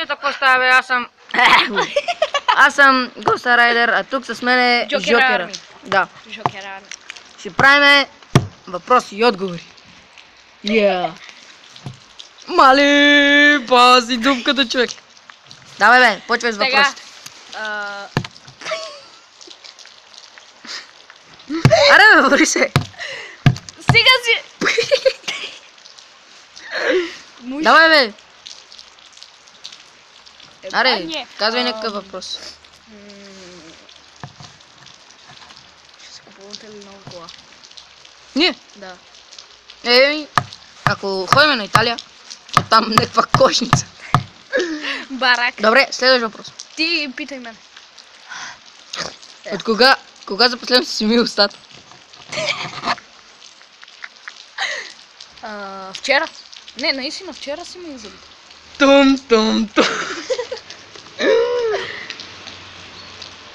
Ето какво става, бе, аз съм Госта Райдер, а тук с мен е Жокера. Да. Жокера. Ще правим въпроси и отговори. Мали, пази дупката, човек. Давай, бе, почвай с въпросите. Аре, бе, бори се. Сега си... Давай, бе. Аре, казвай някакъв въпрос. Ще се купувате ли нова кола? Ние? Да. Ако ходим на Италия, там някаква кошница. Барак. Добре, следващ въпрос. Ти питай мен. От кога за последно си мил устата? Вчера. Не, наистина, вчера си ми зъбите. Тум.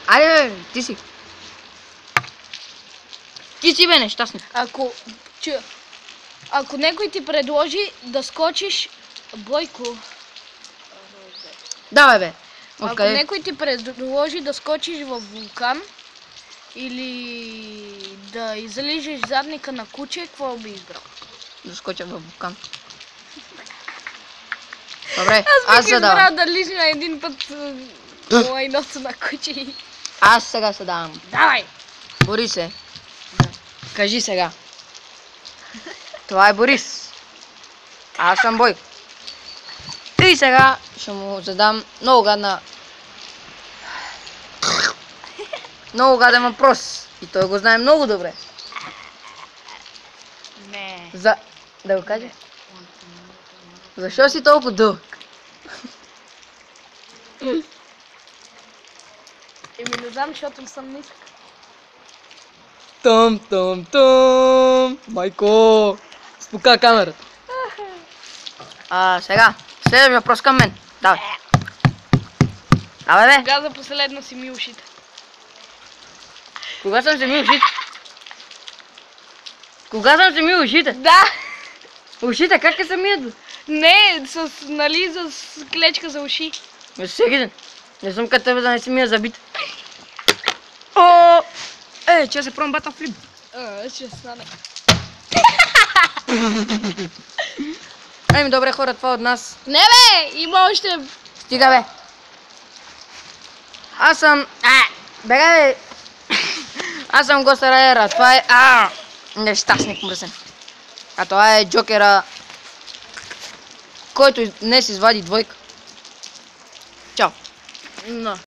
Айде, бе, ти си. Ти си, бе, нещастник. Ако някой ти предложи да скочиш, Бойко. Давай, бе. Ако някой ти предложи да скочиш в вулкан или да излижеш задника на куче, какво би избрал? Да скоча в вулкан. Добре, аз бих избрал да лижа един път лайното на куче. Аз сега се давам. Давай! Борис е. Кажи сега. Това е Борис. Аз съм Бойко. И сега ще му задам много гаден въпрос. И той го знае много добре. Не. Да го кажа? Защо си толкова дълъг? Не знам, защото съм нисък. Том. Майко. Спука камерата. Сега. Следващ въпрос към мен. Давай. Давай, бе. Кога за последно си ми ушите? Кога съм се мил ушите? Кога съм се мил ушите? Да! Ушите как се мият? Не, с клечка за уши. Всеки ден. Не съм като тебе да не си мия забит. Че се пробвам батъл флип. Ще стане. Добре, хора, това от нас. Не, бе! Има още... Стига, бе. Аз съм... Бега, бе. Аз съм Госта Райдер, а това е... Нещастник мръсен. А това е Джокера, който днес извади двойка. Чао.